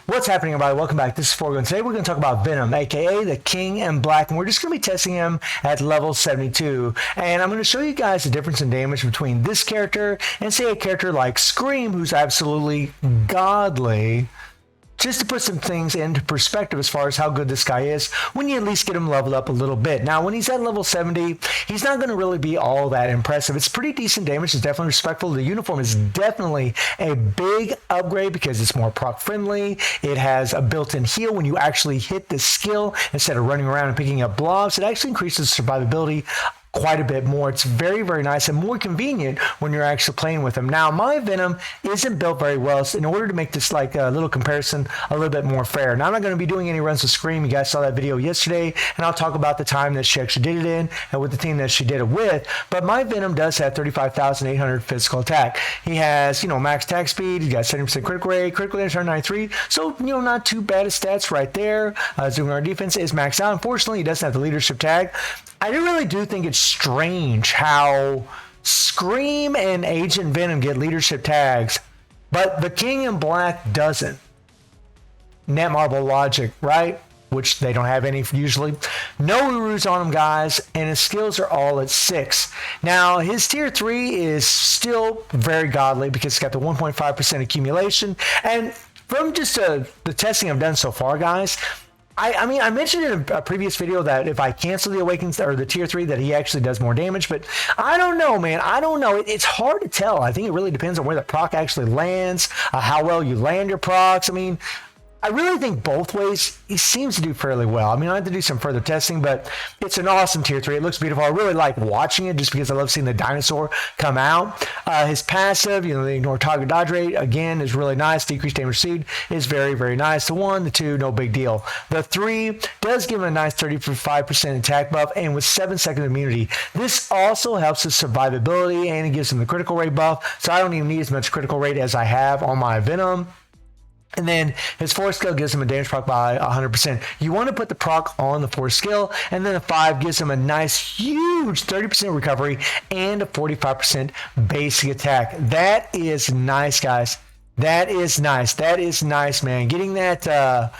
What's happening, everybody? Welcome back. This is Forgo, and today we're going to talk about Venom, aka the King in Black, and we're just going to be testing him at level 72. And I'm going to show you guys the difference in damage between this character and, say, a character like Scream, who's absolutely godly, just to put some things into perspective as far as how good this guy is when you at least get him leveled up a little bit. Now, when he's at level 70, he's not going to really be all that impressive. It's pretty decent damage. It's definitely respectful. The uniform is definitely a big upgrade because it's more proc friendly. It has a built-in heal when you actually hit the skill instead of running around and picking up blobs. It actually increases survivability quite a bit more. It's very, very nice and more convenient when you're actually playing with them. Now, my Venom isn't built very well, so in order to make this like a little comparison a little bit more fair. Now, I'm not going to be doing any runs with Scream. You guys saw that video yesterday, and I'll talk about the time that she actually did it in and with the team that she did it with. But my Venom does have 35,800 physical attack. He has, max attack speed. He's got 70% critical rate, critical damage 193. So, not too bad of stats right there. Zooming our defense is maxed out. Unfortunately, he doesn't have the leadership tag. I really do think it's strange how Scream and Agent Venom get leadership tags, but the King in Black doesn't. Netmarble logic, right? Which they don't have any usually. No Urus on him, guys, and his skills are all at 6. Now, his tier 3 is still very godly because it's got the 1.5% accumulation. And from just the testing I've done so far, guys, I mean, I mentioned in a previous video that if I cancel the Awakens or the tier 3 that he actually does more damage, but I don't know, man. I don't know. It's hard to tell. I think it really depends on where the proc actually lands, how well you land your procs. I mean, I really think both ways he seems to do fairly well. I mean, I have to do some further testing, but it's an awesome tier 3. It looks beautiful. I really like watching it just because I love seeing the dinosaur come out. His passive, the ignore target dodge rate, again, is really nice. Decreased damage received is very, very nice. The 1, the 2, no big deal. The 3 does give him a nice 35% attack buff, and with 7-second immunity. This also helps his survivability, and it gives him the critical rate buff, so I don't even need as much critical rate as I have on my Venom. And then his 4 skill gives him a damage proc by 100%. You want to put the proc on the 4 skill, and then the 5 gives him a nice, huge 30% recovery and a 45% basic attack. That is nice, guys. That is nice. That is nice, man. Getting that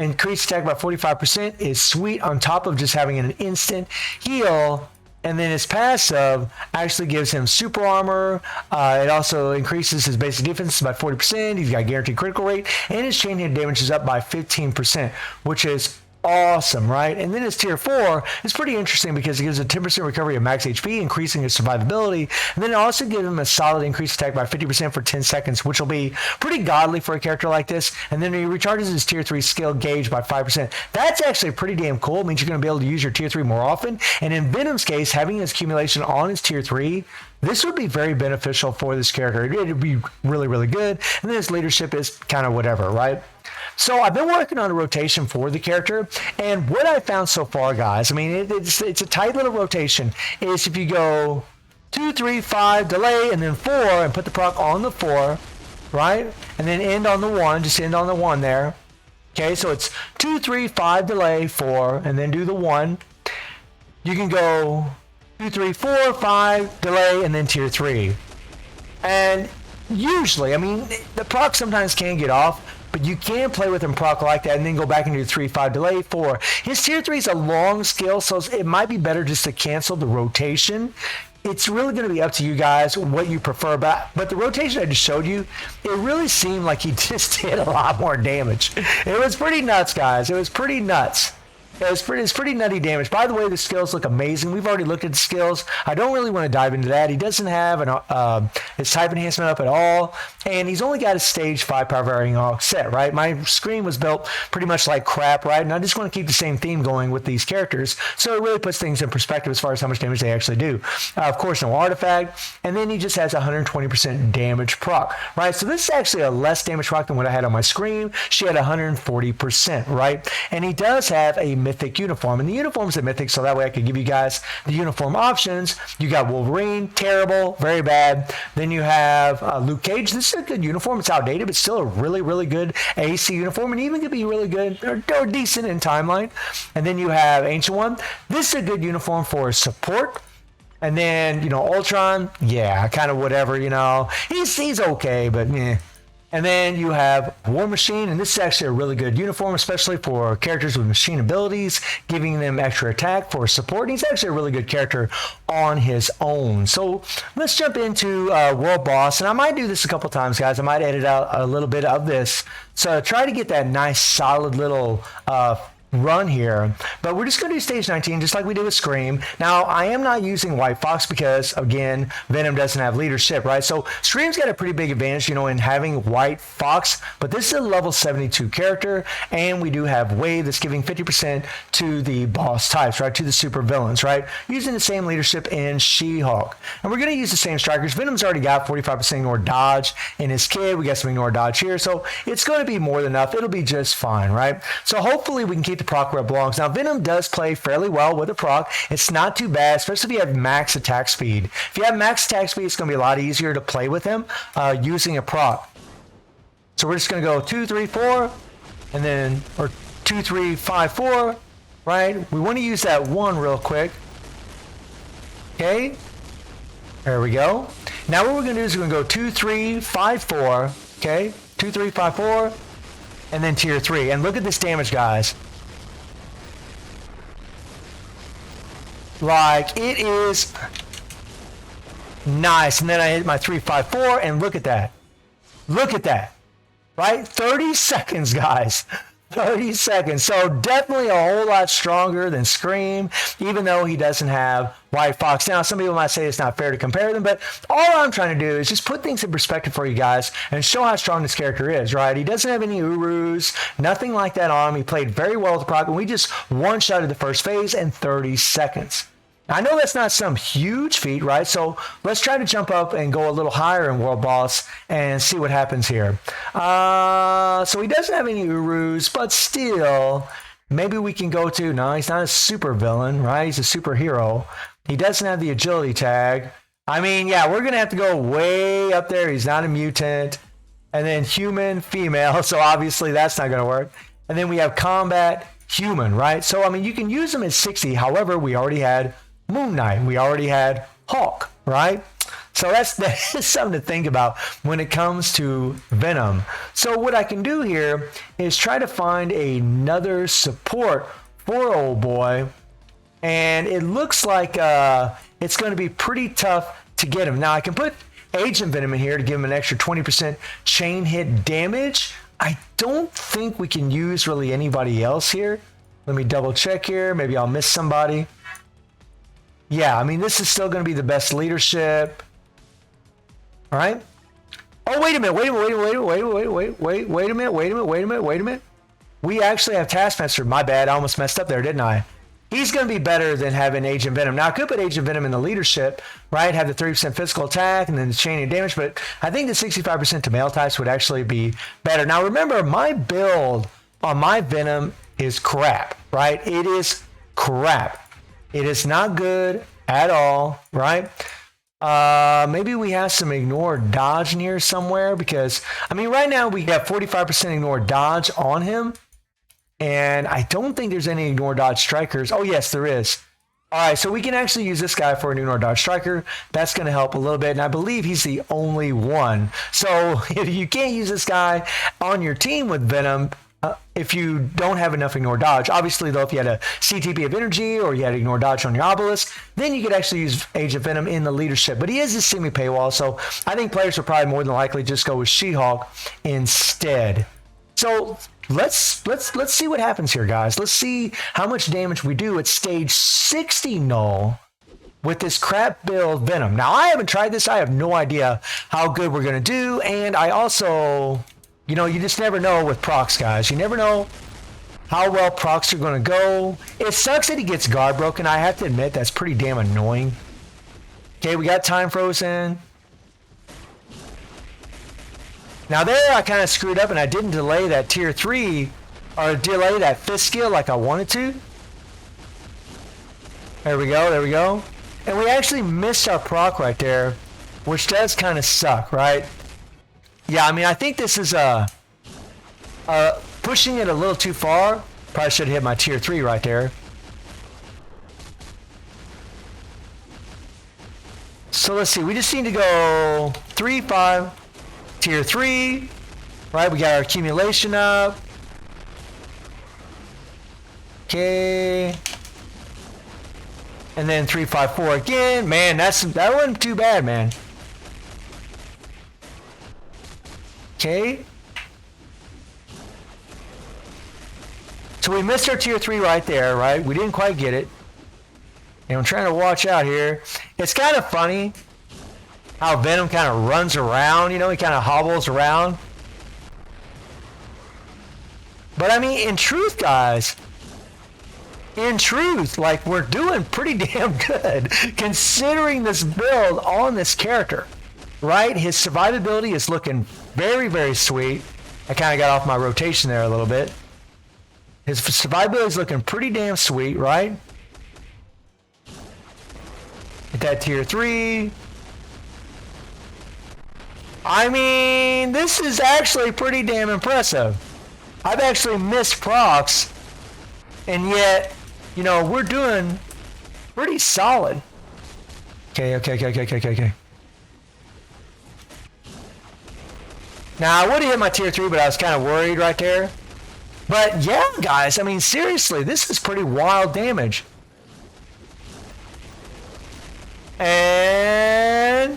increased attack by 45% is sweet on top of just having an instant heal. And then his passive actually gives him super armor. It also increases his basic defense by 40%. He's got guaranteed critical rate. And his chain hit damage is up by 15%, which is awesome, right? And then his tier 4 is pretty interesting because it gives a 10% recovery of max HP, increasing his survivability. And then it also gives him a solid increased attack by 50% for 10 seconds, which will be pretty godly for a character like this. And then he recharges his tier 3 skill gauge by 5%. That's actually pretty damn cool. It means you're going to be able to use your tier 3 more often. And in Venom's case, having his accumulation on his tier 3, this would be very beneficial for this character. It would be really, really good. And then his leadership is kind of whatever, right? So I've been working on a rotation for the character, and what I found so far, guys, I mean, it's a tight little rotation, is if you go 2, 3, 5, delay, and then 4, and put the proc on the 4, right? And then end on the 1, just end on the 1 there. Okay, so it's 2, 3, 5, delay, 4, and then do the 1. You can go 2, 3, 4, 5, delay, and then tier 3. And usually, I mean, the proc sometimes can get off, but you can play with him proc like that and then go back into your 3, 5, delay, 4. His tier 3 is a long skill, so it might be better just to cancel the rotation. It's really going to be up to you guys what you prefer. But the rotation I just showed you, it really seemed like he just did a lot more damage. It was pretty nuts, guys. It was pretty nuts. It's pretty nutty damage. By the way, the skills look amazing. We've already looked at the skills. I don't really want to dive into that. He doesn't have his type enhancement up at all, and he's only got his stage 5 power varying all set, right? My screen was built pretty much like crap, right? And I just want to keep the same theme going with these characters, so it really puts things in perspective as far as how much damage they actually do. Of course, no artifact, and then he just has 120% damage proc, right? So this is actually a less damage proc than what I had on my screen. She had 140%, right? And he does have a mythic uniform, and the uniform's a mythic, so that way I could give you guys the uniform options. You got Wolverine, terrible, very bad. Then you have Luke Cage. This is a good uniform. It's outdated, but still a really, really good AC uniform, and even could be really good or decent in timeline. And then you have Ancient One. This is a good uniform for support. And then, Ultron, yeah, kind of whatever, he's okay, but And then you have War Machine, and this is actually a really good uniform, especially for characters with machine abilities, giving them extra attack for support. And he's actually a really good character on his own. So let's jump into World Boss, and I might do this a couple times, guys. I might edit out a little bit of this. So try to get that nice, solid little run here, but we're just going to do stage 19 just like we did with Scream. Now I am not using White Fox because again Venom doesn't have leadership, right? So Scream's got a pretty big advantage, you know, in having White Fox, but this is a level 72 character, and we do have Wave that's giving 50% to the boss types, right, to the super villains, right, using the same leadership in She-Hulk. And we're going to use the same strikers. Venom's already got 45% ignore dodge in his kit. We got some ignore dodge here, so it's going to be more than enough. It'll be just fine, right? So hopefully we can keep the proc where it belongs. Now Venom does play fairly well with a proc. It's not too bad, especially if you have max attack speed. If you have max attack speed, it's going to be a lot easier to play with him using a proc. So we're just going to go 2, 3, 4, and then, or 2, 3, 5, 4, right? We want to use that 1 real quick. Okay, there we go. Now what we're going to do is we're going to go 2, 3, 5, 4, okay? 2, 3, 5, 4, and then tier 3. And look at this damage, guys. Like, it is nice. And then I hit my 3, 5, 4, and look at that. Look at that. Right? 30 seconds, guys. 30 seconds. So definitely a whole lot stronger than Scream, even though he doesn't have White Fox. Now, some people might say it's not fair to compare them, but all I'm trying to do is just put things in perspective for you guys and show how strong this character is, right? He doesn't have any Urus, nothing like that on him. He played very well with the proc, and we just one-shotted the first phase in 30 seconds. I know that's not some huge feat, right? So let's try to jump up and go a little higher in World Boss and see what happens here. So he doesn't have any Urus, but still, maybe we can go to, no, he's not a super villain, right? He's a superhero. He doesn't have the agility tag. I mean, yeah, we're going to have to go way up there. He's not a mutant. And then human, female. So obviously that's not going to work. And then we have combat, human, right? So, I mean, you can use them at 60. However, we already had Moon Knight. We already had Hulk, right? So that's something to think about when it comes to Venom. So what I can do here is try to find another support for old boy. And it looks like it's going to be pretty tough to get him. Now I can put Agent Venom in here to give him an extra 20% chain hit damage. I don't think we can use really anybody else here. Let me double check here. Maybe I'll miss somebody. Yeah, I mean, this is still going to be the best leadership. All right. Oh, wait a minute. Wait a minute. We actually have Taskmaster. My bad. I almost messed up there, didn't I? He's going to be better than having Agent Venom. Now, I could put Agent Venom in the leadership, right? Have the 30% physical attack and then the chain of damage, but I think the 65% to male types would actually be better. Now, remember, my build on my Venom is crap, right? It is crap. It is not good at all, right? Maybe we have some ignore dodge in here somewhere because, I mean, right now we have 45% ignore dodge on him. And I don't think there's any ignore dodge strikers. Oh, yes, there is. All right, so we can actually use this guy for an ignore dodge striker. That's going to help a little bit. And I believe he's the only one. So if you can't use this guy on your team with Venom, if you don't have enough ignore dodge, obviously though, if you had a CTP of energy or you had ignore dodge on your obelisk, then you could actually use Agent Venom in the leadership. But he is a semi paywall, so I think players will probably more than likely just go with She-Hulk instead. So let's see what happens here, guys. Let's see how much damage we do at stage 60 null with this crap build Venom. Now I haven't tried this. I have no idea how good we're gonna do, and I also, you know, you just never know with procs, guys. You never know how well procs are going to go. It sucks that he gets guard broken. I have to admit, that's pretty damn annoying. Okay, we got time frozen. Now there, I kind of screwed up and I didn't delay that tier 3 or delay that fist skill like I wanted to. There we go, there we go. And we actually missed our proc right there, which does kind of suck, right? Yeah, I mean, I think this is pushing it a little too far. Probably should have hit my tier 3 right there. So let's see. We just need to go 3, 5, tier 3, Right, we got our accumulation up. Okay. And then 3, 5, 4 again. Man, that wasn't too bad, man. Okay. So we missed our tier 3 right there, right? We didn't quite get it. And I'm trying to watch out here. It's kind of funny how Venom kind of runs around, you know, he kind of hobbles around. But I mean, in truth, guys, like, we're doing pretty damn good considering this build on this character, right? His survivability is looking very, very sweet. I kind of got off my rotation there a little bit. His survivability is looking pretty damn sweet, right? Hit that tier 3. I mean, this is actually pretty damn impressive. I've actually missed procs, and yet, you know, we're doing pretty solid. Okay. Now, I would have hit my tier 3, but I was kind of worried right there. But yeah, guys, I mean, seriously, this is pretty wild damage. And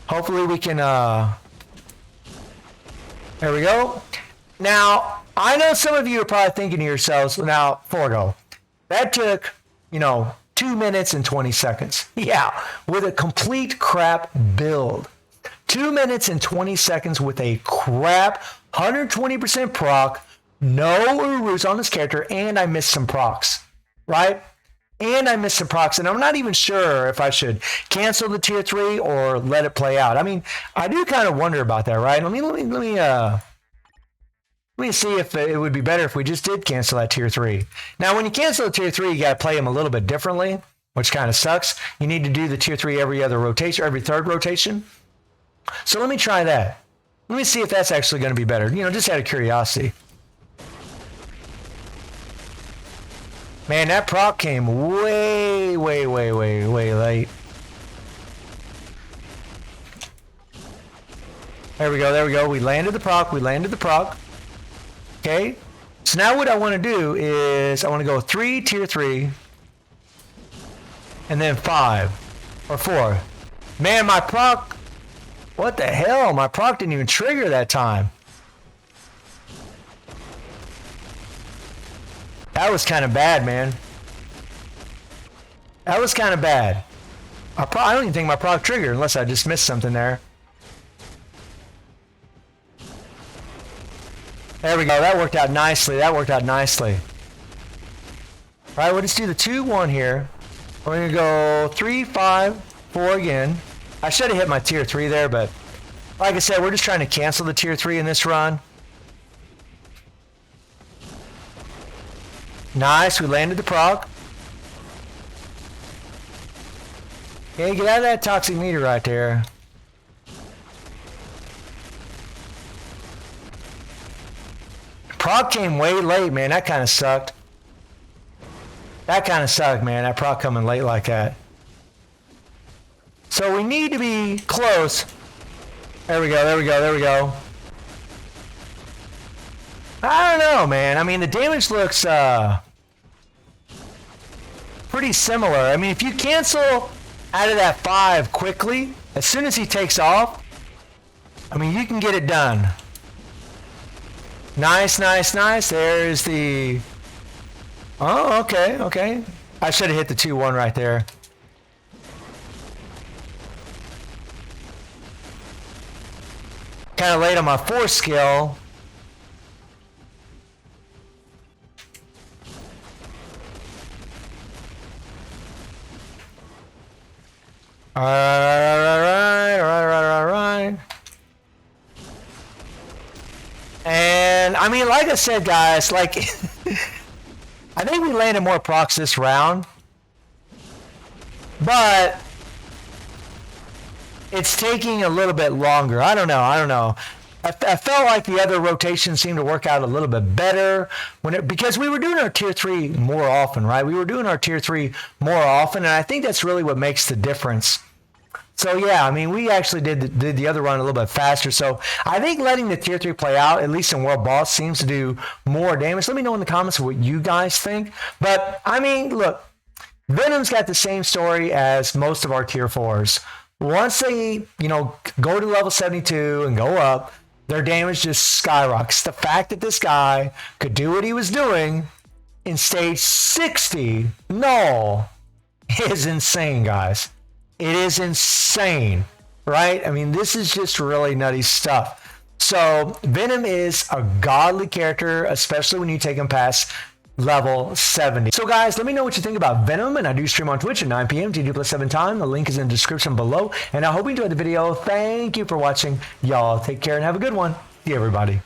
hopefully we can, there we go. Now, I know some of you are probably thinking to yourselves, now, Forgo, that took, you know, 2 minutes and 20 seconds. Yeah, with a complete crap build. 2 minutes and 20 seconds with a crap 120% proc, no Urus on this character, and I missed some procs, right? And I missed some procs, and I'm not even sure if I should cancel the tier 3 or let it play out. I mean, I do kind of wonder about that, right? Let me see if it would be better if we just did cancel that tier 3. Now, when you cancel the tier 3, you got to play them a little bit differently, which kind of sucks. You need to do the tier 3 every other rotation, every third rotation. So let me try that. Let me see if that's actually going to be better. You know, just out of curiosity. Man, that proc came way late. There we go. We landed the proc. Okay. So now what I want to do is I want to go 3, tier 3, and then 5 or 4. Man, my proc, what the hell? My proc didn't even trigger that time. That was kind of bad, man. That was kind of bad. I don't even think my proc triggered unless I just missed something there. There we go. That worked out nicely. All right, we'll just do the 2, 1 here. We're going to go 3, 5, 4 again. I should have hit my tier 3 there, but like I said, we're just trying to cancel the tier 3 in this run. Nice, we landed the proc. Okay, get out of that toxic meter right there. Proc came way late, man. That kind of sucked. Man. That proc coming late like that. So we need to be close. There we go. I don't know, man. I mean, the damage looks pretty similar. I mean, if you cancel out of that 5 quickly, as soon as he takes off, I mean, you can get it done. Nice. There's the... Oh, okay. I should have hit the 2, 1 right there. Kind of late on my 4 skill. All right. And I mean, like I said, guys, like I think we landed more procs this round, but it's taking a little bit longer. I don't know. I felt like the other rotations seemed to work out a little bit better because we were doing our tier 3 more often, right? And I think that's really what makes the difference So yeah, I mean, we actually did the other run a little bit faster. So I think letting the tier 3 play out, at least in World Boss, seems to do more damage. Let me know in the comments what you guys think. But I mean, look, Venom's got the same story as most of our tier 4s. Once they, go to level 72 and go up, their damage just skyrockets. The fact that this guy could do what he was doing in stage 60 null is insane, guys. It is insane, right? I mean, this is just really nutty stuff. So Venom is a godly character, especially when you take him past level 70. So guys, let me know what you think about Venom, and I do stream on Twitch at 9 p.m. TD+7 time. The link is in the description below, and I hope you enjoyed the video. Thank you for watching. Y'all take care and have a good one. See you, everybody.